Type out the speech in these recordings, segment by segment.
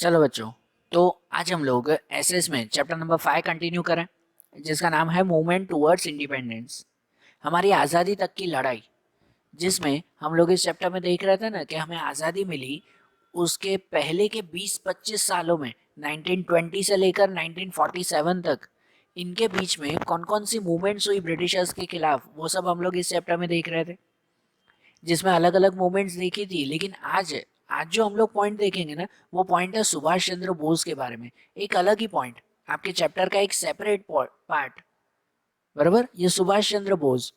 चलो बच्चों, तो आज हम लोग एसएस में चैप्टर नंबर 5 कंटिन्यू करें, जिसका नाम है मूवमेंट टुवर्ड्स इंडिपेंडेंस, हमारी आज़ादी तक की लड़ाई। जिसमें हम लोग इस चैप्टर में देख रहे थे ना कि हमें आज़ादी मिली उसके पहले के 20-25 सालों में, 1920 से लेकर 1947 तक, इनके बीच में कौन कौन सी मूवमेंट्स हुई ब्रिटिशर्स के खिलाफ, वो सब हम लोग इस चैप्टर में देख रहे थे, जिसमें अलग अलग मूवमेंट्स देखी थी। लेकिन आज आज जो हम लोग पॉइंट देखेंगे ना, वो पॉइंट है सुभाष चंद्र बोस के बारे में। एक अलग ही पॉइंट, आपके चैप्टर का एक सेपरेट पार्ट। बराबर, ये सुभाष चंद्र बोस,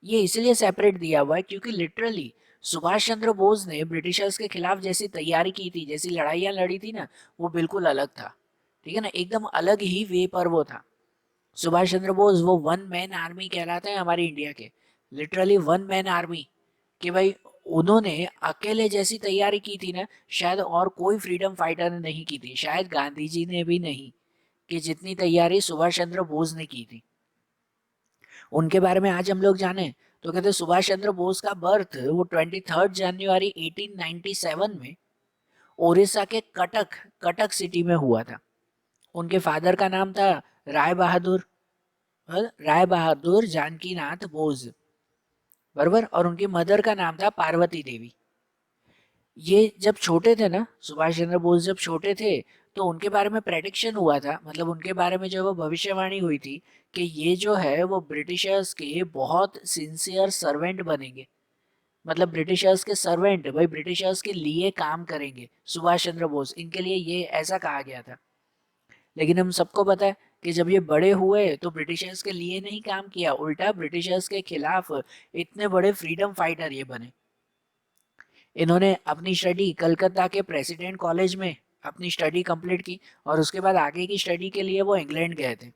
ये इसलिए सेपरेट दिया हुआ है क्योंकि लिटरली सुभाष चंद्र बोस ने ब्रिटिशर्स के खिलाफ जैसी तैयारी की थी, जैसी लड़ाइयाँ लड़ी थी ना, वो बिल्कुल अलग था। ठीक है ना, एकदम अलग ही वे पर वो था। सुभाष चंद्र बोस वो वन मैन आर्मी कहलाते हैं हमारी इंडिया के, लिटरली वन मैन आर्मी। कि भाई उन्होंने अकेले जैसी तैयारी की थी ना, शायद और कोई फ्रीडम फाइटर ने नहीं की थी, शायद गांधी जी ने भी नहीं, कि जितनी तैयारी सुभाष चंद्र बोस ने की थी। उनके बारे में आज हम लोग जाने तो कहते सुभाष चंद्र बोस का बर्थ वो 23 जनवरी 1897 में उड़ीसा के कटक कटक सिटी में हुआ था। उनके फादर का नाम था राय बहादुर, राय बहादुर जानकी नाथ बोस, बराबर। और उनकी मदर का नाम था पार्वती देवी। ये जब छोटे थे ना, सुभाष चंद्र बोस जब छोटे थे, तो उनके बारे में प्रेडिक्शन हुआ था, मतलब उनके बारे में जो वो भविष्यवाणी हुई थी कि ये जो है वो ब्रिटिशर्स के बहुत सिंसियर सर्वेंट बनेंगे। मतलब ब्रिटिशर्स के सर्वेंट, भाई ब्रिटिशर्स के लिए काम करेंगे सुभाष चंद्र बोस, इनके लिए ये ऐसा कहा गया था। लेकिन हम सबको पता है कि जब ये बड़े हुए तो ब्रिटिशर्स के लिए नहीं काम किया, उल्टा ब्रिटिशर्स के खिलाफ इतने बड़े फ्रीडम फाइटर ये बने। इन्होंने अपनी स्टडी कलकत्ता के प्रेसिडेंट कॉलेज में अपनी स्टडी कंप्लीट की, और उसके बाद आगे की स्टडी के लिए वो इंग्लैंड गए थे।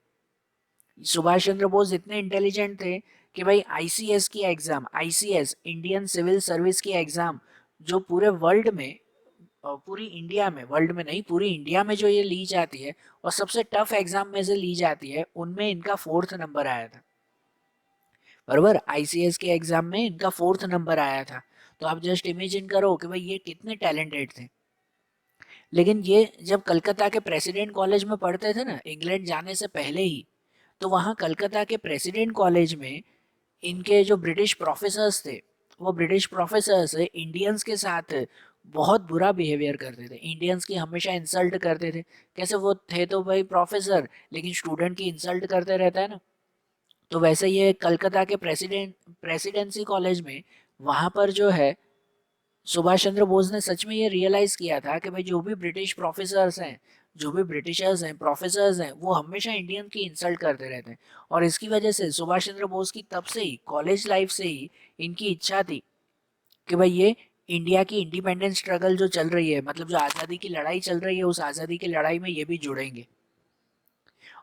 सुभाष चंद्र बोस इतने इंटेलिजेंट थे कि भाई आईसीएस की exam, ICS Indian civil service की एग्जाम, जो पूरे वर्ल्ड में, पूरी इंडिया में, वर्ल्ड में नहीं पूरी इंडिया में जो ये ली जाती है और सबसे टफ एग्जाम में से ली जाती है, उनमें इनका 4th नंबर आया था। बराबर, आईसीएस के एग्जाम में इनका 4th नंबर आया था। तो आप जस्ट इमेजिन करो कि भाई ये कितने टैलेंटेड थे। लेकिन ये जब कलकत्ता के प्रेसिडेंट कॉलेज में पढ़ते थे ना, इंग्लैंड जाने से पहले ही, तो वहाँ कलकत्ता के प्रेसिडेंट कॉलेज में इनके जो ब्रिटिश प्रोफेसर्स थे, वो ब्रिटिश प्रोफेसर्स इंडियंस के साथ बहुत बुरा बिहेवियर करते थे, इंडियंस की हमेशा इंसल्ट करते थे। कैसे, वो थे तो भाई प्रोफेसर, लेकिन स्टूडेंट की इंसल्ट करते रहता है ना। तो वैसे ये कलकत्ता के प्रेसिडेंसी कॉलेज में, वहाँ पर जो है सुभाष चंद्र बोस ने सच में ये रियलाइज किया था कि भाई जो भी ब्रिटिश प्रोफेसर्स हैं, जो भी ब्रिटिशर्स हैं, प्रोफेसर्स हैं, वो हमेशा इंडियन की इंसल्ट करते रहते हैं। और इसकी वजह से सुभाष चंद्र बोस की तब से ही, कॉलेज लाइफ से ही, इनकी इच्छा थी कि भाई ये इंडिया की इंडिपेंडेंस स्ट्रगल जो चल रही है, मतलब जो आज़ादी की लड़ाई चल रही है, उस आज़ादी की लड़ाई में ये भी जुड़ेंगे।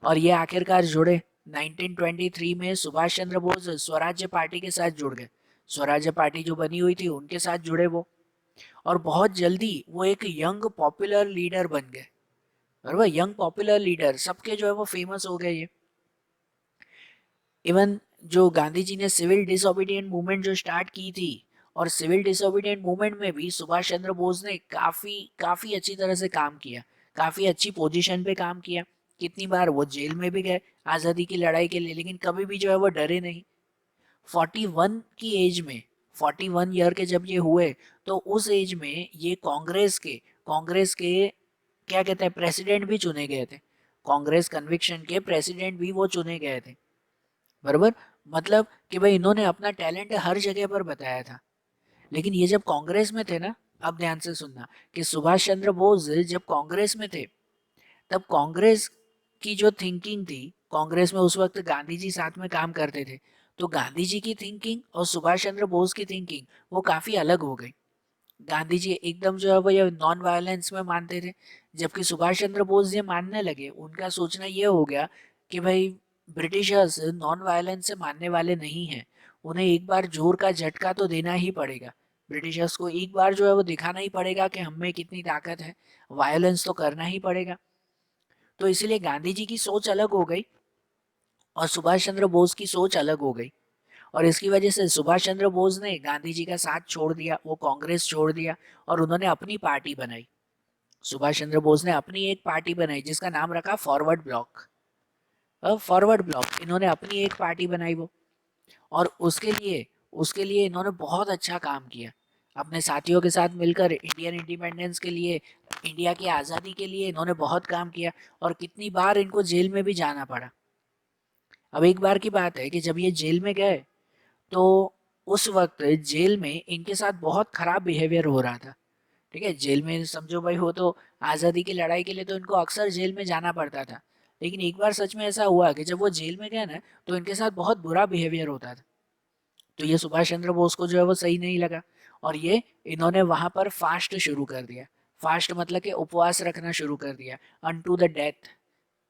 और ये आखिरकार जुड़े। 1923 में सुभाष चंद्र बोस स्वराज्य पार्टी के साथ जुड़ गए। स्वराज्य पार्टी जो बनी हुई थी उनके साथ जुड़े वो, और बहुत जल्दी वो एक यंग पॉपुलर लीडर बन गए। बराबर, यंग पॉपुलर लीडर, सबके जो है वो फेमस हो गए ये। इवन जो गांधी जी ने सिविल डिसोबीडियंट मूवमेंट जो स्टार्ट की थी, और सिविल डिसोबीडियंट मूवमेंट में भी सुभाष चंद्र बोस ने काफी काफी अच्छी तरह से काम किया, काफी अच्छी पोजीशन पे काम किया। कितनी बार वो जेल में भी गए आजादी की लड़ाई के लिए, लेकिन कभी भी जो है वो डरे नहीं। 41 की एज में, 41 ईयर के जब ये हुए, तो उस एज में ये कांग्रेस के क्या कहते हैं, प्रेसिडेंट भी चुने गए थे। कांग्रेस कन्विक्शन के प्रेसिडेंट भी वो चुने गए थे। बराबर, मतलब कि भाई इन्होंने अपना टैलेंट हर जगह पर बताया था। लेकिन ये जब कांग्रेस में थे ना, अब ध्यान से सुनना, कि सुभाष चंद्र बोस जब कांग्रेस में थे, तब कांग्रेस की जो थिंकिंग थी, कांग्रेस में उस वक्त गांधी जी साथ में काम करते थे, तो गांधी जी की थिंकिंग और सुभाष चंद्र बोस की थिंकिंग वो काफी अलग हो गई। गांधी जी एकदम जो है वो ये नॉन वायलेंस में मानते थे, जबकि सुभाष चंद्र बोस ये मानने लगे, उनका सोचना ये हो गया कि भाई ब्रिटिशर्स नॉन वायलेंस से मानने वाले नहीं हैं, उन्हें एक बार जोर का झटका तो देना ही पड़ेगा। ब्रिटिशर्स को एक बार जो है वो दिखाना ही पड़ेगा कि हम में कितनी ताकत है, वायलेंस तो करना ही पड़ेगा। तो इसलिए गांधी जी की सोच अलग हो गई और सुभाष चंद्र बोस की सोच अलग हो गई। और इसकी वजह से सुभाष चंद्र बोस ने गांधी जी का साथ छोड़ दिया, वो कांग्रेस छोड़ दिया और उन्होंने अपनी पार्टी बनाई। सुभाष चंद्र बोस ने अपनी एक पार्टी बनाई जिसका नाम रखा फॉरवर्ड ब्लॉक। फॉरवर्ड ब्लॉक इन्होंने अपनी एक पार्टी बनाई वो, और उसके लिए इन्होंने बहुत अच्छा काम किया। अपने साथियों के साथ मिलकर इंडियन इंडिपेंडेंस के लिए, इंडिया की आज़ादी के लिए इन्होंने बहुत काम किया। और कितनी बार इनको जेल में भी जाना पड़ा। अब एक बार की बात है कि जब ये जेल में गए तो उस वक्त जेल में इनके साथ बहुत खराब बिहेवियर हो रहा था। ठीक है, जेल में समझो भाई, हो तो आज़ादी की लड़ाई के लिए तो इनको अक्सर जेल में जाना पड़ता था। लेकिन एक बार सच में ऐसा हुआ कि जब वो जेल में गए ना, तो इनके साथ बहुत बुरा बिहेवियर होता था। तो ये सुभाष चंद्र बोस को जो है वो सही नहीं लगा, और ये इन्होंने वहां पर फास्ट शुरू कर दिया। फास्ट मतलब कि उपवास रखना शुरू कर दिया, अनटू द डेथ,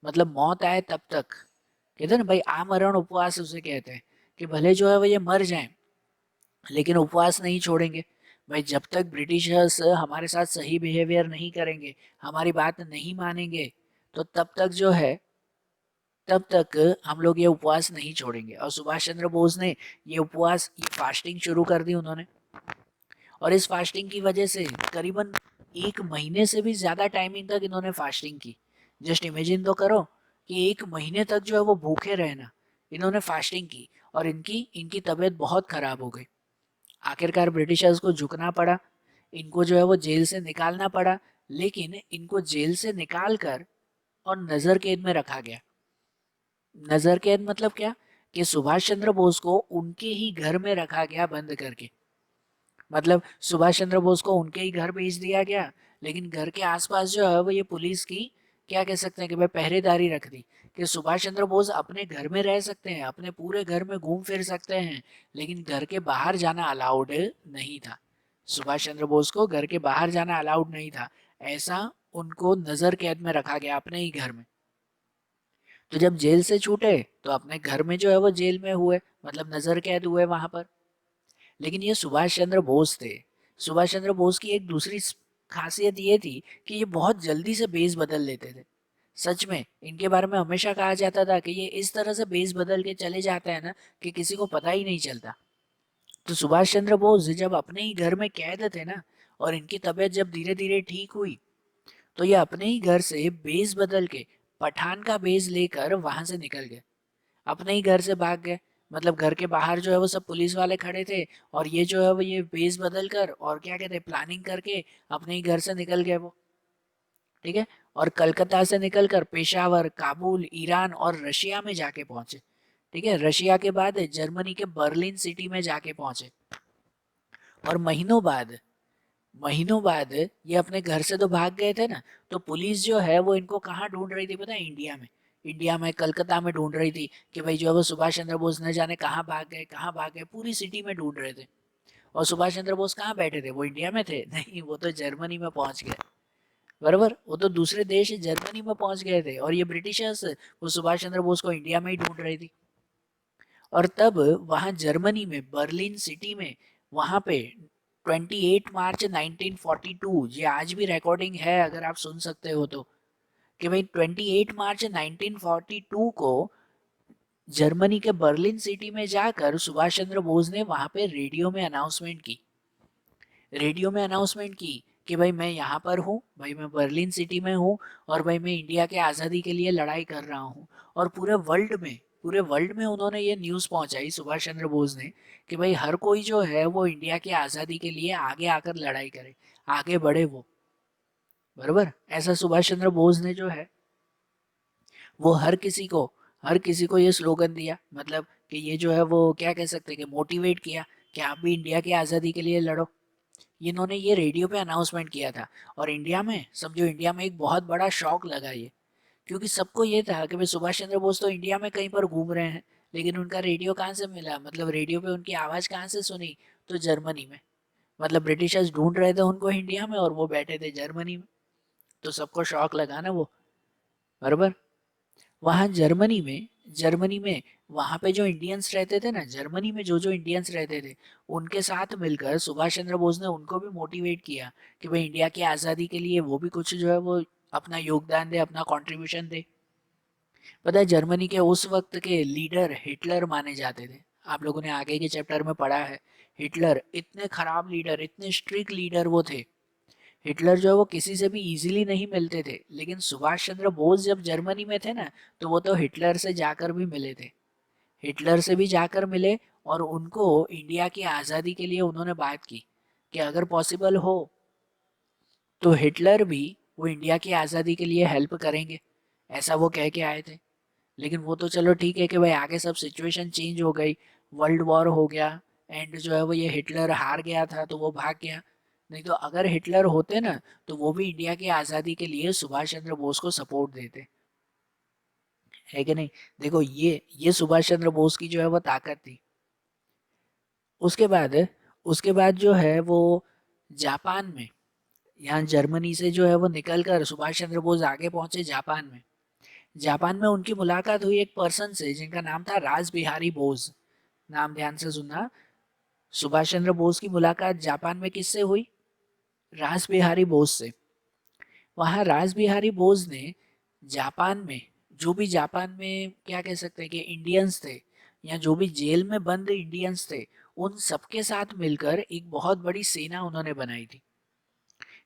मतलब मौत आए तब तक। कहते हैं ना भाई, आमरण उपवास उसे कहते हैं, कि भले जो है वो ये मर जाएं लेकिन उपवास नहीं छोड़ेंगे। भाई जब तक ब्रिटिशर्स हमारे साथ सही बिहेवियर नहीं करेंगे, हमारी बात नहीं मानेंगे, तो तब तक हम लोग ये उपवास नहीं छोड़ेंगे। और सुभाष चंद्र बोस ने ये उपवास, ये फास्टिंग शुरू कर दी उन्होंने। और इस फास्टिंग की वजह से करीबन 1 महीने से भी ज़्यादा टाइमिंग तक इन्होंने फास्टिंग की। जस्ट इमेजिन तो करो कि 1 महीने तक जो है वो भूखे रहना, इन्होंने फास्टिंग की, और इनकी इनकी तबीयत बहुत खराब हो गई। आखिरकार ब्रिटिशर्स को झुकना पड़ा, इनको जो है वो जेल से निकालना पड़ा। लेकिन इनको जेल से निकाल कर और नजर कैद में रखा गया। नजर कैद मतलब क्या, कि सुभाष चंद्र बोस को उनके ही घर में रखा गया बंद करके। मतलब सुभाष चंद्र बोस को उनके ही घर भेज दिया गया, लेकिन घर के आसपास जो है वो ये पुलिस की, क्या कह सकते हैं कि भाई, पहरेदारी रख दी, कि सुभाष चंद्र बोस अपने घर में रह सकते हैं, अपने पूरे घर में घूम फिर सकते हैं, लेकिन घर के बाहर जाना अलाउड नहीं था। सुभाष चंद्र बोस को घर के बाहर जाना अलाउड नहीं था। ऐसा उनको नजर कैद में रखा गया अपने ही घर में। तो जब जेल से छूटे तो अपने घर में जो है वो जेल में हुए, मतलब नजर कैद हुए वहां पर। लेकिन ये सुभाष चंद्र बोस थे। सुभाष चंद्र बोस की एक दूसरी खासियत ये थी कि ये बहुत जल्दी से बेस बदल लेते थे। सच में इनके बारे में हमेशा कहा जाता था कि ये इस तरह से बेस बदल के चले जाते हैं ना, कि किसी को पता ही नहीं चलता। तो सुभाष चंद्र बोस जब अपने ही घर में कैद थे ना, और इनकी तबीयत जब धीरे धीरे ठीक हुई, तो ये अपने ही घर से बेस बदल के पठान का बेस लेकर वहां से निकल गए, अपने ही घर से भाग गए। मतलब घर के बाहर जो है वो सब पुलिस वाले खड़े थे, और ये जो है वो ये बेस बदल कर, और क्या कहते हैं, प्लानिंग करके अपने ही घर से निकल गए वो। ठीक है, और कलकत्ता से निकलकर पेशावर, काबुल, ईरान और रशिया में जाके पहुंचे। ठीक है, रशिया के बाद जर्मनी के बर्लिन सिटी में जाके पहुंचे। और महीनों बाद ये अपने घर से तो भाग गए थे ना, तो पुलिस जो है वो इनको कहाँ ढूंढ रही थी पता है? इंडिया में कलकत्ता में ढूंढ रही थी, कि भाई जो है वो सुभाष चंद्र बोस न जाने कहाँ भाग गए, पूरी सिटी में ढूंढ रहे थे। और सुभाष चंद्र बोस कहाँ बैठे थे? वो इंडिया में थे? नहीं, वो तो जर्मनी में पहुंच गए। बराबर, वो तो दूसरे देश जर्मनी में पहुंच गए थे, और ये ब्रिटिशर्स वो सुभाष चंद्र बोस को इंडिया में ही ढूंढ रही थी। और तब वहां जर्मनी में बर्लिन सिटी में, वहां पे 28 मार्च 1942, ये आज भी रिकॉर्डिंग है अगर आप सुन सकते हो तो, कि भाई 28 मार्च 1942 को जर्मनी के बर्लिन सिटी में जाकर सुभाष चंद्र बोस ने वहां पे रेडियो में अनाउंसमेंट की कि भाई मैं यहाँ पर हूँ, भाई मैं बर्लिन सिटी में हूँ, और भाई मैं इंडिया के आज़ादी के लिए लड़ाई कर रहा हूँ। और पूरे वर्ल्ड में उन्होंने ये न्यूज़ पहुंचाई, सुभाष चंद्र बोस ने, कि भाई हर कोई जो है वो इंडिया की आज़ादी के लिए आगे आकर लड़ाई करे, आगे बढ़े वो। बराबर, ऐसा सुभाष चंद्र बोस ने जो है वो हर किसी को ये स्लोगन दिया, मतलब कि ये जो है वो, क्या कह सकते हैं, कि मोटिवेट किया कि आप भी इंडिया की आज़ादी के लिए लड़ो। इन्होंने ये रेडियो पे अनाउंसमेंट किया था। और इंडिया में एक बहुत बड़ा शौक लगा ये, क्योंकि सबको ये था कि भाई सुभाष चंद्र बोस तो इंडिया में कहीं पर घूम रहे हैं, लेकिन उनका रेडियो कहाँ से मिला, मतलब रेडियो पे उनकी आवाज़ कहाँ से सुनी? तो जर्मनी में। मतलब ब्रिटिशर्स ढूंढ रहे थे उनको इंडिया में, और वो बैठे थे जर्मनी में। तो सबको शौक लगा ना वो। बराबर, वहाँ जर्मनी में वहाँ पे जो इंडियंस रहते थे ना, जर्मनी में जो जो इंडियंस रहते थे, उनके साथ मिलकर सुभाष चंद्र बोस ने उनको भी मोटिवेट किया कि भाई इंडिया की आज़ादी के लिए वो भी कुछ जो है वो अपना योगदान दे, अपना कंट्रीब्यूशन दे। पता है, जर्मनी के उस वक्त के लीडर हिटलर माने जाते थे। आप लोगों ने आगे के चैप्टर में पढ़ा है, हिटलर इतने खराब लीडर, इतने स्ट्रिक्ट लीडर वो थे। हिटलर जो है वो किसी से भी इजीली नहीं मिलते थे, लेकिन सुभाष चंद्र बोस जब जर्मनी में थे ना, तो वो तो हिटलर से जाकर भी मिले थे। हिटलर से भी जाकर मिले और उनको इंडिया की आज़ादी के लिए उन्होंने बात की कि अगर पॉसिबल हो तो हिटलर भी वो इंडिया की आज़ादी के लिए हेल्प करेंगे, ऐसा वो कह के आए थे। लेकिन वो तो चलो ठीक है कि भाई आगे सब सिचुएशन चेंज हो गई, वर्ल्ड वॉर हो गया, एंड जो है वो ये हिटलर हार गया था तो वो भाग गया। नहीं तो अगर हिटलर होते ना, तो वो भी इंडिया की आज़ादी के लिए सुभाष चंद्र बोस को सपोर्ट देते, है कि नहीं। देखो ये सुभाष चंद्र बोस की जो है वो ताकत थी। उसके बाद उसके बाद जो है वो जापान में, यहाँ जर्मनी से जो है वो निकल कर सुभाष चंद्र बोस आगे पहुंचे जापान में। जापान में उनकी मुलाकात हुई एक पर्सन से जिनका नाम था राज बिहारी बोस। नाम ध्यान से सुनना। सुभाष चंद्र बोस की मुलाकात जापान में किससे हुई? राज बिहारी बोस से। वहाँ राज बिहारी बोस ने जापान में, जो भी जापान में क्या कह सकते हैं कि इंडियंस थे, या जो भी जेल में बंद इंडियंस थे, उन सबके साथ मिलकर एक बहुत बड़ी सेना उन्होंने बनाई थी।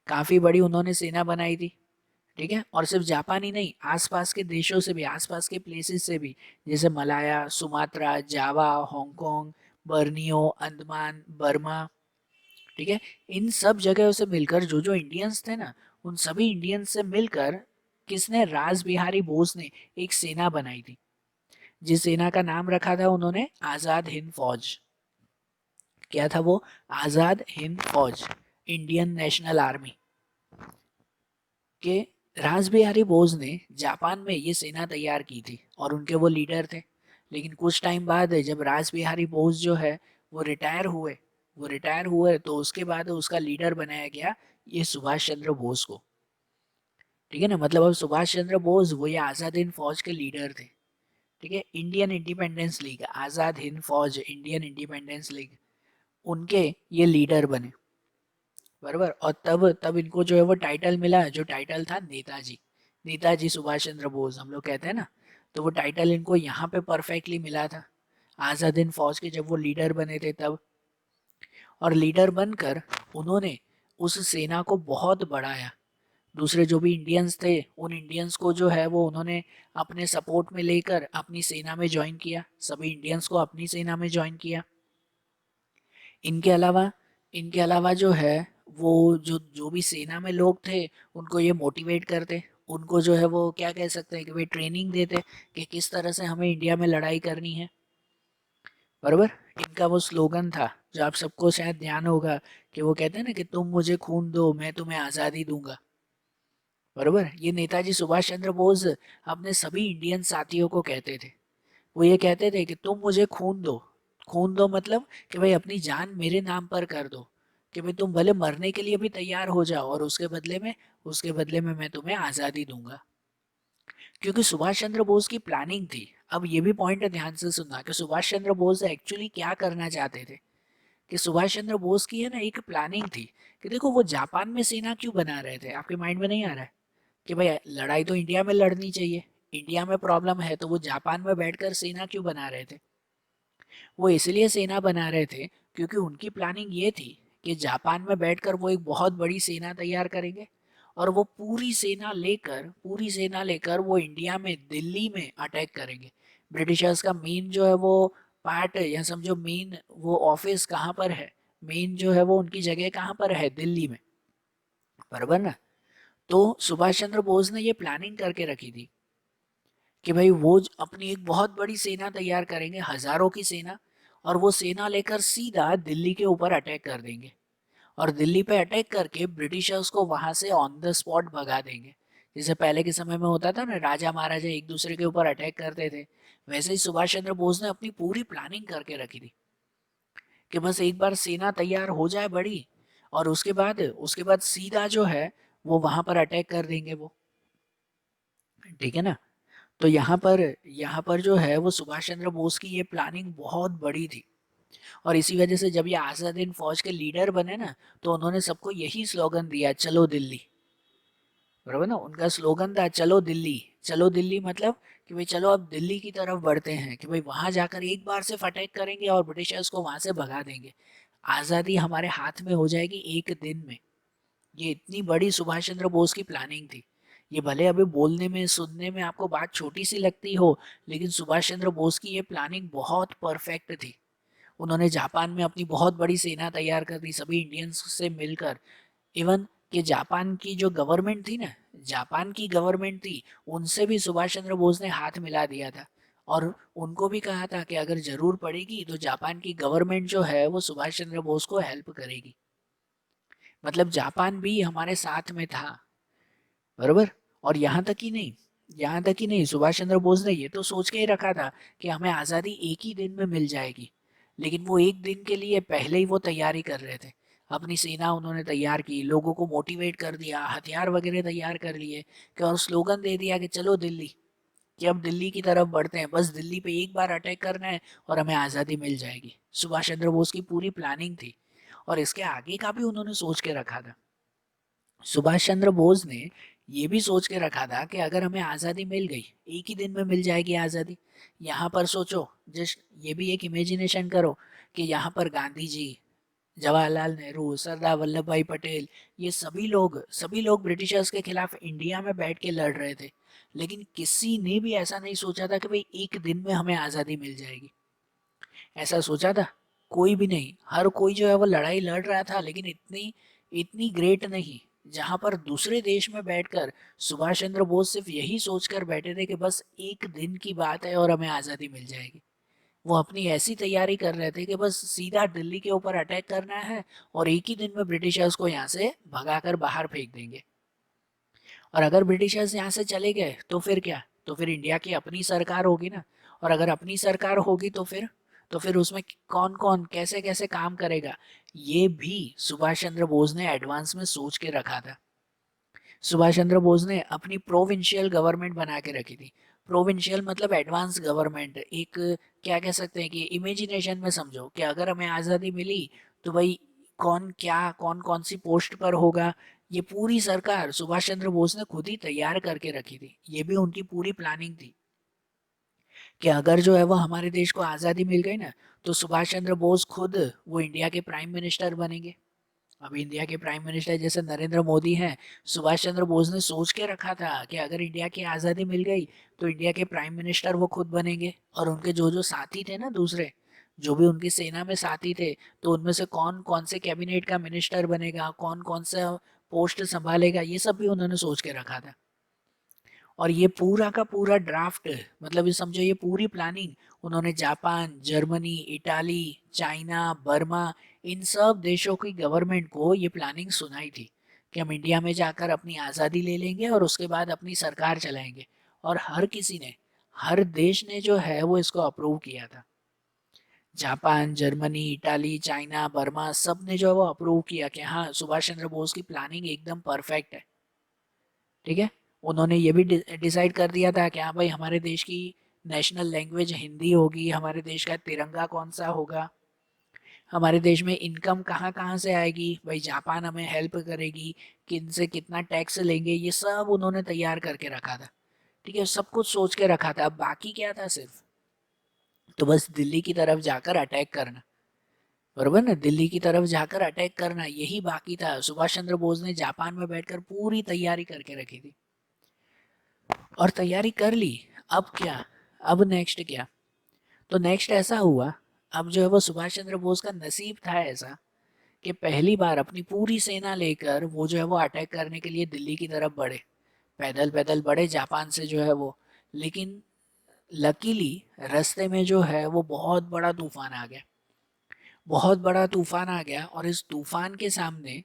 काफी बड़ी उन्होंने सेना बनाई थी, ठीक है। और सिर्फ जापान ही नहीं, आसपास के देशों से भी, आसपास के प्लेसेस से भी, जैसे मलाया, सुमात्रा, जावा, हांगकांग, बर्नियो, अंडमान, बर्मा, ठीक है। इन सब जगहों से मिलकर जो जो इंडियंस थे ना, उन सभी इंडियंस से मिलकर किसने, राज बिहारी बोस ने एक सेना बनाई थी, जिस सेना का नाम रखा था उन्होंने आजाद हिंद फौज। क्या था वो? आजाद हिंद फौज, इंडियन नेशनल आर्मी के। राज बिहारी बोस ने जापान में ये सेना तैयार की थी और उनके वो लीडर थे। लेकिन कुछ टाइम बाद जब राज बिहारी बोस जो है वो रिटायर हुए तो उसके बाद उसका लीडर बनाया गया ये सुभाष चंद्र बोस को, ठीक है ना। मतलब अब सुभाष चंद्र बोस वो ये आज़ाद हिंद फौज के लीडर थे, ठीक है। Indian independence league, Azad Hind फौज, इंडियन इंडिपेंडेंस लीग, उनके ये लीडर बने, बराबर। और तब तब इनको जो है वो टाइटल मिला, जो टाइटल था नेताजी, नेताजी सुभाष चंद्र बोस हम लोग कहते हैं ना। तो वो टाइटल इनको यहाँ पे परफेक्टली मिला था, आज़ाद हिंद फौज के जब वो लीडर बने थे तब। और लीडर बनकर उन्होंने उस सेना को बहुत बढ़ाया। दूसरे जो भी इंडियंस थे, उन इंडियंस को जो है वो उन्होंने अपने सपोर्ट में लेकर अपनी सेना में ज्वाइन किया, सभी इंडियंस को अपनी सेना में ज्वाइन किया। इनके अलावा इनके अलावा जो है वो जो जो भी सेना में लोग थे, उनको ये मोटिवेट करते, उनको जो है वो क्या कह सकते हैं कि भाई ट्रेनिंग देते कि किस तरह से हमें इंडिया में लड़ाई करनी है, बराबर। इनका वो स्लोगन था जो आप सबको शायद ध्यान होगा, कि वो कहते हैं ना कि तुम मुझे खून दो मैं तुम्हें आज़ादी दूंगा, बराबर। ये नेताजी सुभाष चंद्र बोस अपने सभी इंडियन साथियों को कहते थे। वो ये कहते थे कि तुम मुझे खून दो। खून दो मतलब कि भाई अपनी जान मेरे नाम पर कर दो, कि भाई तुम भले मरने के लिए भी तैयार हो जाओ और उसके बदले में मैं तुम्हें आज़ादी दूंगा। क्योंकि सुभाष चंद्र बोस की प्लानिंग थी। अब ये भी पॉइंट है, ध्यान से सुनना, कि सुभाष चंद्र बोस एक्चुअली क्या करना चाहते थे। कि सुभाष चंद्र बोस की है ना एक प्लानिंग थी, कि देखो वो जापान में सेना क्यों बना रहे थे, आपके माइंड में नहीं आ रहा है कि भाई लड़ाई तो इंडिया में लड़नी चाहिए, इंडिया में प्रॉब्लम है, तो वो जापान में बैठकर सेना क्यों बना रहे थे? वो इसलिए सेना बना रहे थे क्योंकि उनकी प्लानिंग ये थी कि जापान में बैठकर वो एक बहुत बड़ी सेना तैयार करेंगे और वो पूरी सेना लेकर वो इंडिया में, दिल्ली में अटैक करेंगे। ब्रिटिशर्स का मेन जो है वो पार्ट, या समझो मेन वो ऑफिस कहाँ पर है, मेन जो है वो उनकी जगह कहाँ पर है, दिल्ली में, बराबर ना। तो सुभाष चंद्र बोस ने ये प्लानिंग करके रखी थी कि भाई वो अपनी एक बहुत बड़ी सेना तैयार करेंगे, हजारों की सेना, और वो सेना लेकर सीधा दिल्ली के ऊपर अटैक कर देंगे। और दिल्ली पे अटैक करके ब्रिटिशर्स को वहां से ऑन द स्पॉट भगा देंगे। जैसे पहले के समय में होता था ना, राजा महाराजा एक दूसरे के ऊपर अटैक करते थे, वैसे ही सुभाष चंद्र बोस ने अपनी पूरी प्लानिंग करके रखी थी कि बस एक बार सेना तैयार हो जाए बड़ी, और उसके बाद सीधा जो है वो वहां पर अटैक कर देंगे वो, ठीक है ना। तो यहाँ पर जो है वो सुभाष चंद्र बोस की ये प्लानिंग बहुत बड़ी थी। और इसी वजह से जब ये आज़ाद हिंद फौज के लीडर बने ना, तो उन्होंने सबको यही स्लोगन दिया, चलो दिल्ली, बराबर ना। उनका स्लोगन था चलो दिल्ली। चलो दिल्ली मतलब कि भाई चलो अब दिल्ली की तरफ बढ़ते हैं, कि भाई वहां जाकर एक बार सिर्फ अटैक करेंगे और ब्रिटिशर्स को वहां से भगा देंगे, आज़ादी हमारे हाथ में हो जाएगी एक दिन में। ये इतनी बड़ी सुभाष चंद्र बोस की प्लानिंग थी। ये भले अभी बोलने में सुनने में आपको बात छोटी सी लगती हो, लेकिन सुभाष चंद्र बोस की ये प्लानिंग बहुत परफेक्ट थी। उन्होंने जापान में अपनी बहुत बड़ी सेना तैयार कर दी सभी इंडियंस से मिलकर। इवन कि जापान की जो गवर्नमेंट थी ना, जापान की गवर्नमेंट थी, उनसे भी सुभाष चंद्र बोस ने हाथ मिला दिया था। और उनको भी कहा था कि अगर जरूर पड़ेगी तो जापान की गवर्नमेंट जो है वो सुभाष चंद्र बोस को हेल्प करेगी। मतलब जापान भी हमारे साथ में था, बरोबर। और यहाँ तक ही नहीं, सुभाष चंद्र बोस ने ये तो सोच के ही रखा था कि हमें आज़ादी एक ही दिन में मिल जाएगी। लेकिन वो एक दिन के लिए पहले ही वो तैयारी कर रहे थे। अपनी सेना उन्होंने तैयार की, लोगों को मोटिवेट कर दिया, हथियार वगैरह तैयार कर लिए कि, और स्लोगन दे दिया कि चलो दिल्ली, कि अब दिल्ली की तरफ बढ़ते हैं, बस दिल्ली पे एक बार अटैक करना है और हमें आज़ादी मिल जाएगी। सुभाष चंद्र बोस की पूरी प्लानिंग थी और इसके आगे का भी उन्होंने सोच के रखा था। सुभाष चंद्र बोस ने ये भी सोच के रखा था कि अगर हमें आज़ादी मिल गई, एक ही दिन में मिल जाएगी आज़ादी। यहाँ पर सोचो, जस्ट ये भी एक इमेजिनेशन करो कि यहाँ पर गांधी जी, जवाहरलाल नेहरू, सरदार वल्लभ भाई पटेल, ये सभी लोग ब्रिटिशर्स के खिलाफ इंडिया में बैठ के लड़ रहे थे। लेकिन किसी ने भी ऐसा नहीं सोचा था कि भाई एक दिन में हमें आज़ादी मिल जाएगी। ऐसा सोचा था कोई भी नहीं। हर कोई जो है वो लड़ाई लड़ रहा था, लेकिन इतनी इतनी ग्रेट नहीं। जहां पर दूसरे देश में बैठकर सुभाष चंद्र बोस सिर्फ यही सोचकर बैठे थे कि बस एक दिन की बात है और हमें आज़ादी मिल जाएगी। वो अपनी ऐसी तैयारी कर रहे थे कि बस सीधा दिल्ली के ऊपर अटैक करना है और एक ही दिन में ब्रिटिशर्स को यहाँ से भगाकर बाहर फेंक देंगे। और अगर ब्रिटिशर्स यहाँ से चले गए तो फिर क्या, तो फिर इंडिया की अपनी सरकार होगी ना। और अगर अपनी सरकार होगी तो फिर उसमें कौन कौन कैसे कैसे काम करेगा, ये भी सुभाष चंद्र बोस ने एडवांस में सोच के रखा था। सुभाष चंद्र बोस ने अपनी प्रोविंशियल गवर्नमेंट बना के रखी थी। प्रोविंशियल मतलब एडवांस गवर्नमेंट। एक क्या कह सकते हैं कि इमेजिनेशन में समझो कि अगर हमें आज़ादी मिली तो भाई कौन कौन सी पोस्ट पर होगा, ये पूरी सरकार सुभाष चंद्र बोस ने खुद ही तैयार करके रखी थी। ये भी उनकी पूरी प्लानिंग थी कि अगर जो है वो हमारे देश को आज़ादी मिल गई ना, तो सुभाष चंद्र बोस खुद वो इंडिया के प्राइम मिनिस्टर बनेंगे। अभी इंडिया के प्राइम मिनिस्टर जैसे नरेंद्र मोदी हैं, सुभाष चंद्र बोस ने सोच के रखा था कि अगर इंडिया की आज़ादी मिल गई तो इंडिया के प्राइम मिनिस्टर वो खुद बनेंगे। और उनके जो जो साथी थे ना, दूसरे जो भी उनकी सेना में साथी थे, तो उनमें से कौन कौन से कैबिनेट का मिनिस्टर बनेगा, कौन कौन सा पोस्ट संभालेगा, ये सब भी उन्होंने सोच के रखा था। और ये पूरा का पूरा ड्राफ्ट, मतलब ये समझो ये पूरी प्लानिंग उन्होंने Japan, Germany, Italy, China, Burma, इन सब देशों की गवर्नमेंट को ये प्लानिंग सुनाई थी कि हम इंडिया में जाकर अपनी आज़ादी ले लेंगे और उसके बाद अपनी सरकार चलाएंगे। और हर देश ने जो है वो इसको अप्रूव किया था। Japan, Germany, Italy, China, Burma, सब ने जो है वो अप्रूव किया कि हाँ, सुभाष चंद्र बोस की प्लानिंग एकदम परफेक्ट है। ठीक है। उन्होंने ये भी डिसाइड कर दिया था कि हाँ भाई, हमारे देश की नेशनल लैंग्वेज हिंदी होगी, हमारे देश का तिरंगा कौन सा होगा, हमारे देश में इनकम कहाँ कहाँ से आएगी, भाई जापान हमें हेल्प करेगी, किन से कितना टैक्स लेंगे, ये सब उन्होंने तैयार करके रखा था। ठीक है, सब कुछ सोच के रखा था। अब बाकी क्या था, सिर्फ तो बस दिल्ली की तरफ जाकर अटैक करना। बरोबर ना, दिल्ली की तरफ जाकर अटैक करना यही बाकी था। सुभाष चंद्र बोस ने जापान में बैठकर पूरी तैयारी करके रखी थी और तैयारी कर ली। अब क्या, अब नेक्स्ट क्या, तो नेक्स्ट ऐसा हुआ, अब जो है वो सुभाष चंद्र बोस का नसीब था ऐसा कि पहली बार अपनी पूरी सेना लेकर वो जो है वो अटैक करने के लिए दिल्ली की तरफ बढ़े। पैदल पैदल बढ़े जापान से जो है वो। लेकिन लकीली रास्ते में जो है वो बहुत बड़ा तूफान आ गया, बहुत बड़ा तूफान आ गया। और इस तूफान के सामने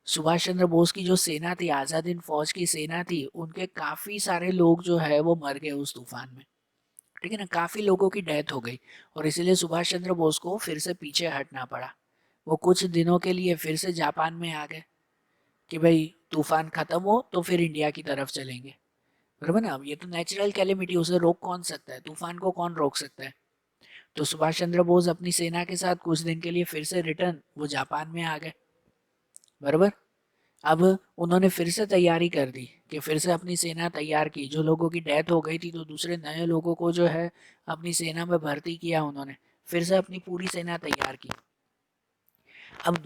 सुभाष चंद्र बोस की जो सेना थी, आज़ाद हिंद फौज की सेना थी, उनके काफ़ी सारे लोग जो है वो मर गए उस तूफान में। ठीक है ना, काफ़ी लोगों की डेथ हो गई। और इसीलिए सुभाष चंद्र बोस को फिर से पीछे हटना पड़ा। वो कुछ दिनों के लिए फिर से जापान में आ गए कि भाई तूफान खत्म हो तो फिर इंडिया की तरफ चलेंगे। बराबर ना, अब ये तो नेचुरल कैलेमिटी, उसे रोक कौन सकता है, तूफान को कौन रोक सकता है। तो सुभाष चंद्र बोस अपनी सेना के साथ कुछ दिन के लिए फिर से रिटर्न वो जापान में आ गए। बराबर। अब उन्होंने फिर से तैयारी कर दी कि फिर से अपनी सेना तैयार की। जो लोगों की डेथ हो गई थी तो दूसरे नए लोगों को जो है अपनी सेना में भर्ती किया उन्होंने, फिर से अपनी पूरी सेना तैयार की। अब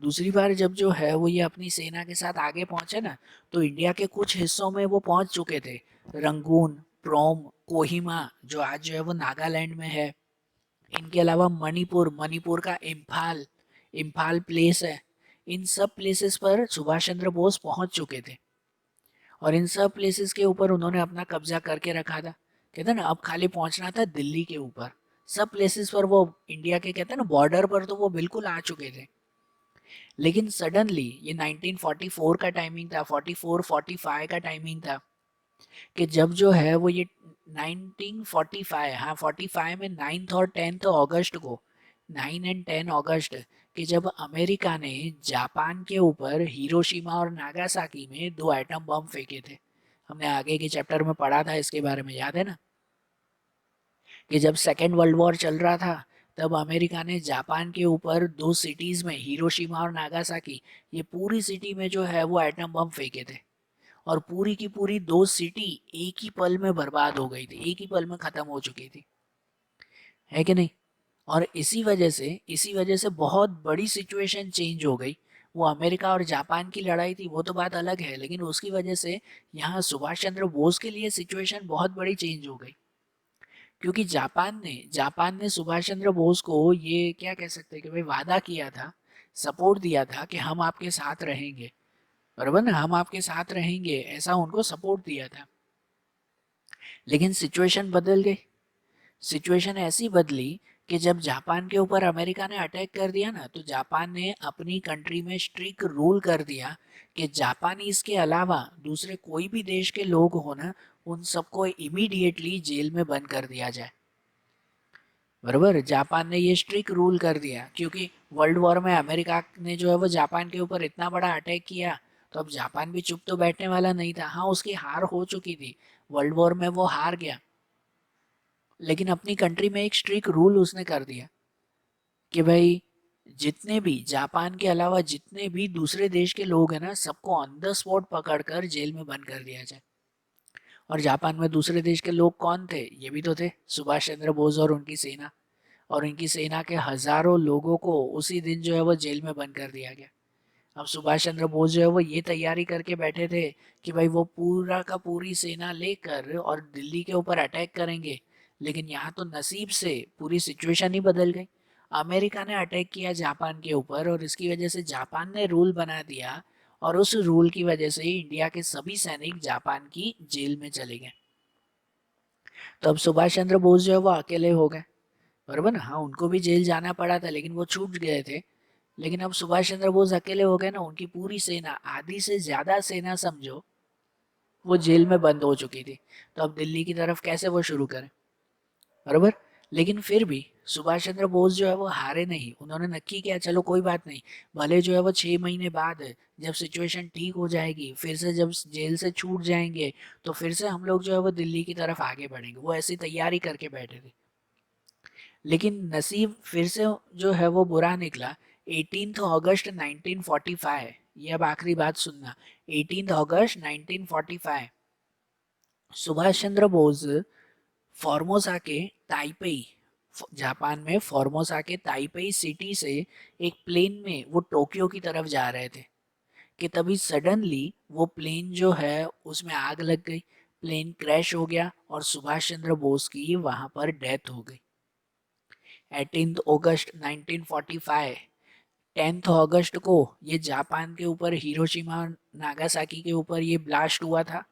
दूसरी बार जब जो है वो ये अपनी सेना के साथ आगे पहुंचे ना, तो इंडिया के कुछ हिस्सों में वो पहुंच चुके थे। रंगून, प्रोम, कोहिमा जो आज जो है वो नागालैंड में है। इनके अलावा मणिपुर, मणिपुर का इम्फाल, इम्फाल प्लेस है। इन सब प्लेसेस पर सुभाष चंद्र बोस पहुंच चुके थे और इन सब प्लेसेस के ऊपर उन्होंने अपना कब्जा करके रखा था। कहते हैं ना, अब खाली पहुंचना था दिल्ली के ऊपर। सब प्लेसेस पर वो इंडिया के, कहते हैं ना, बॉर्डर पर तो वो बिल्कुल आ चुके थे। लेकिन सडनली ये 1944 का टाइमिंग था, 44-45 का टाइमिंग था, कि जब जो है वो ये 1945, हाँ 45 में 9 और 10 अगस्त को, 9 एंड 10 अगस्त, कि जब अमेरिका ने जापान के ऊपर हिरोशिमा और नागासाकी में 2 एटम बम फेंके थे। हमने आगे के चैप्टर में पढ़ा था इसके बारे में, याद है ना, कि जब सेकेंड वर्ल्ड वॉर चल रहा था तब अमेरिका ने जापान के ऊपर 2 सिटीज में, हिरोशिमा और नागासाकी, ये पूरी सिटी में जो है वो एटम बम फेंके थे। और पूरी की पूरी 2 सिटी एक ही पल में बर्बाद हो गई थी, एक ही पल में खत्म हो चुकी थी, है कि नहीं। और इसी वजह से बहुत बड़ी सिचुएशन चेंज हो गई। वो अमेरिका और जापान की लड़ाई थी, वो तो बात अलग है, लेकिन उसकी वजह से यहाँ सुभाष चंद्र बोस के लिए सिचुएशन बहुत बड़ी चेंज हो गई। क्योंकि जापान ने सुभाष चंद्र बोस को ये क्या कह सकते हैं कि भाई वादा किया था, सपोर्ट दिया था कि हम आपके साथ रहेंगे, बराबर ना, हम आपके साथ रहेंगे, ऐसा उनको सपोर्ट दिया था। लेकिन सिचुएशन बदल गई। सिचुएशन ऐसी बदली कि जब जापान के ऊपर अमेरिका ने अटैक कर दिया ना, तो जापान ने अपनी कंट्री में स्ट्रिक्ट रूल कर दिया कि जापानीज के अलावा दूसरे कोई भी देश के लोग हो ना, उन सबको इमीडिएटली जेल में बंद कर दिया जाए। बराबर, जापान ने ये स्ट्रिक्ट रूल कर दिया, क्योंकि वर्ल्ड वॉर में अमेरिका ने जो है वो जापान के ऊपर इतना बड़ा अटैक किया, तो अब जापान भी चुप तो बैठने वाला नहीं था। हाँ, उसकी हार हो चुकी थी, वर्ल्ड वॉर में वो हार गया, लेकिन अपनी कंट्री में एक स्ट्रिक्ट रूल उसने कर दिया कि भाई जितने भी जापान के अलावा जितने भी दूसरे देश के लोग हैं ना, सबको ऑन द स्पॉट पकड़कर जेल में बंद कर दिया जाए। और जापान में दूसरे देश के लोग कौन थे? ये भी तो थे सुभाष चंद्र बोस और उनकी सेना। और इनकी सेना के हजारों लोगों को उसी दिन जो है वो जेल में बंद कर दिया गया। अब सुभाष चंद्र बोस जो है वो ये तैयारी करके बैठे थे कि भाई वो पूरा का पूरी सेना लेकर और दिल्ली के ऊपर अटैक करेंगे। लेकिन यहाँ तो नसीब से पूरी सिचुएशन ही बदल गई। अमेरिका ने अटैक किया जापान के ऊपर और इसकी वजह से जापान ने रूल बना दिया, और उस रूल की वजह से ही इंडिया के सभी सैनिक जापान की जेल में चले गए। तो अब सुभाष चंद्र बोस जो है वो अकेले हो गए, बराबर ना। हाँ, उनको भी जेल जाना पड़ा था, लेकिन वो छूट गए थे। लेकिन अब सुभाष चंद्र बोस अकेले हो गए ना, उनकी पूरी सेना, आधी से ज्यादा सेना समझो, वो जेल में बंद हो चुकी थी। तो अब दिल्ली की तरफ कैसे वो शुरू करें, बराबर। लेकिन फिर भी सुभाष चंद्र बोस जो है वो हारे नहीं। उन्होंने नक्की किया, चलो कोई बात नहीं, भले जो है वो 6 महीने बाद जब सिचुएशन ठीक हो जाएगी, फिर से जब जेल से छूट जाएंगे, तो फिर से हम लोग जो है वो दिल्ली की तरफ आगे बढ़ेंगे। वो ऐसी तैयारी करके बैठे थे। लेकिन नसीब फिर से जो है वो बुरा निकला। 18 अगस्त 1945, ये अब आखिरी बात सुनना। 18 अगस्त 1945 सुभाष चंद्र बोस फॉर्मोसा के ताइपेई, जापान में फॉर्मोसा के ताइपेई सिटी से एक प्लेन में वो टोक्यो की तरफ जा रहे थे, कि तभी सडनली वो प्लेन जो है उसमें आग लग गई। प्लेन क्रैश हो गया और सुभाष चंद्र बोस की वहां पर डेथ हो गई। 18 अगस्त 1945, 10 अगस्त को ये जापान के ऊपर हिरोशिमा और नागासाकी के ऊपर ये ब्लास्ट हुआ था।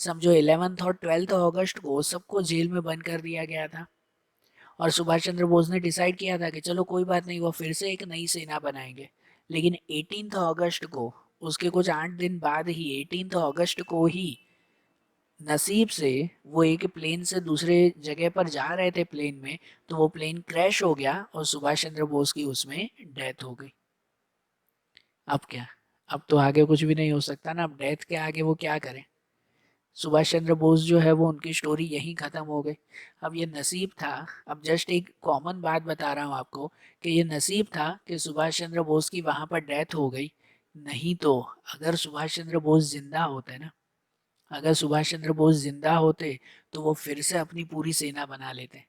समझो 11 और 12 अगस्त को सबको जेल में बंद कर दिया गया था। और सुभाष चंद्र बोस ने डिसाइड किया था कि चलो कोई बात नहीं, वो फिर से एक नई सेना बनाएंगे। लेकिन 18 अगस्त को, उसके कुछ 8 दिन बाद ही, 18 अगस्त को ही नसीब से वो एक प्लेन से दूसरे जगह पर जा रहे थे प्लेन में, तो वो प्लेन क्रैश हो गया और सुभाष चंद्र बोस की उसमें डेथ हो गई। अब क्या, अब तो आगे कुछ भी नहीं हो सकता ना। अब डेथ के आगे वो क्या करें। सुभाष चंद्र बोस जो है वो, उनकी स्टोरी यहीं ख़त्म हो गई। अब ये नसीब था, अब जस्ट एक कॉमन बात बता रहा हूँ आपको, कि ये नसीब था कि सुभाष चंद्र बोस की वहाँ पर डेथ हो गई। नहीं तो अगर सुभाष चंद्र बोस जिंदा होते ना, अगर सुभाष चंद्र बोस जिंदा होते, तो वो फिर से अपनी पूरी सेना बना लेते,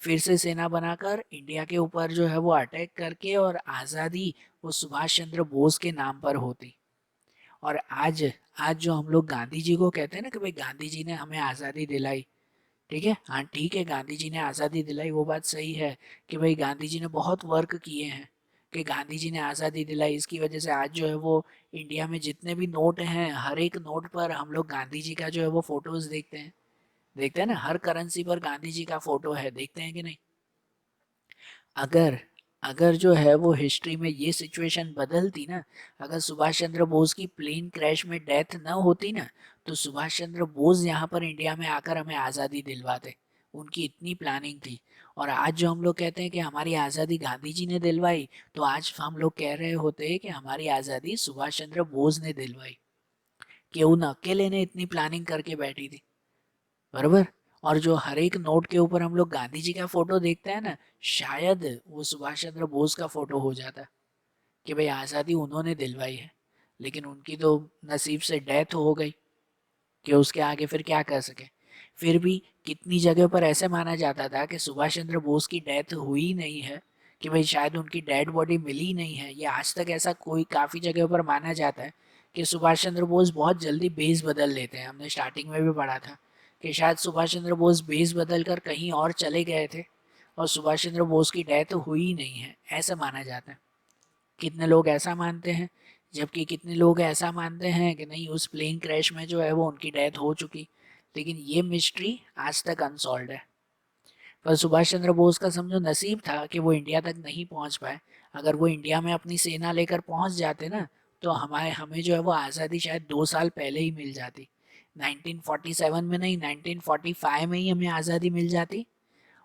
फिर से सेना बनाकर इंडिया के ऊपर जो है वो अटैक करके और आज़ादी वो सुभाष चंद्र बोस के नाम पर होती। और आज आज जो हम लोग गांधी जी को कहते हैं ना कि भाई गांधी जी ने हमें आज़ादी दिलाई, ठीक है, हाँ ठीक है, गांधी जी ने आज़ादी दिलाई, वो बात सही है कि भाई गांधी जी ने बहुत वर्क किए हैं कि गांधी जी ने आज़ादी दिलाई। इसकी वजह से आज जो है वो इंडिया में जितने भी नोट हैं हर एक नोट पर हम लोग गांधी जी का जो है वो फोटोज देखते हैं ना, हर करेंसी पर गांधी जी का फोटो है, देखते हैं कि नहीं। अगर अगर जो है वो हिस्ट्री में ये सिचुएशन बदलती ना, अगर सुभाष चंद्र बोस की प्लेन क्रैश में डेथ न होती ना, तो सुभाष चंद्र बोस यहाँ पर इंडिया में आकर हमें आज़ादी दिलवाते। उनकी इतनी प्लानिंग थी। और आज जो हम लोग कहते हैं कि हमारी आज़ादी गांधी जी ने दिलवाई, तो आज हम लोग कह रहे होते हैं कि हमारी आज़ादी सुभाष चंद्र बोस ने दिलवाई, कि उन अकेले ने इतनी प्लानिंग करके बैठी थी, बरोबर। और जो हर एक नोट के ऊपर हम लोग गांधी जी का फोटो देखते हैं ना, शायद वो सुभाष चंद्र बोस का फोटो हो जाता कि भाई आज़ादी उन्होंने दिलवाई है। लेकिन उनकी तो नसीब से डेथ हो गई कि उसके आगे फिर क्या कर सके। फिर भी कितनी जगह पर ऐसे माना जाता था कि सुभाष चंद्र बोस की डेथ हुई नहीं है, कि भाई शायद उनकी डेड बॉडी मिली नहीं है। ये आज तक ऐसा कोई काफ़ी जगह पर माना जाता है कि सुभाष चंद्र बोस बहुत जल्दी बेस बदल लेते हैं। हमने स्टार्टिंग में भी पढ़ा था कि शायद सुभाष चंद्र बोस बेस बदल कर कहीं और चले गए थे और सुभाष चंद्र बोस की डेथ हुई नहीं है, ऐसा माना जाता है। कितने लोग ऐसा मानते हैं, जबकि कितने लोग ऐसा मानते हैं कि नहीं, उस प्लेन क्रैश में जो है वो उनकी डेथ हो चुकी। लेकिन ये मिस्ट्री आज तक अनसॉल्व है। पर सुभाष चंद्र बोस का समझो नसीब था कि वो इंडिया तक नहीं पहुंच पाए। अगर वो इंडिया में अपनी सेना लेकर पहुंच जाते ना, तो हमें जो है वो आज़ादी शायद 2 साल पहले ही मिल जाती। 1947 में नहीं, 1945 में ही हमें आज़ादी मिल जाती।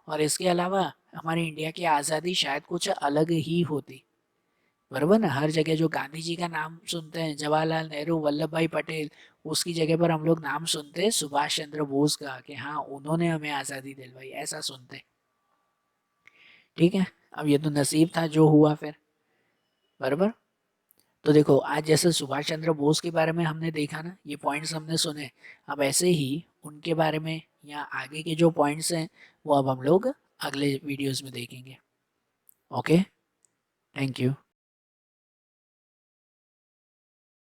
और इसके अलावा हमारी इंडिया की आज़ादी शायद कुछ अलग ही होती, बरोबर ना। हर जगह जो गांधी जी का नाम सुनते हैं, जवाहरलाल नेहरू, वल्लभ भाई पटेल, उसकी जगह पर हम लोग नाम सुनते हैं सुभाष चंद्र बोस का, कि हाँ उन्होंने हमें आज़ादी दिलवाई, ऐसा सुनते। ठीक है, अब ये तो नसीब था जो हुआ फिर, बरोबर। तो देखो, आज जैसे सुभाष चंद्र बोस के बारे में हमने देखा ना, ये पॉइंट्स हमने सुने। अब ऐसे ही उनके बारे में या आगे के जो पॉइंट्स हैं वो अब हम लोग अगले वीडियोस में देखेंगे। Okay, thank you.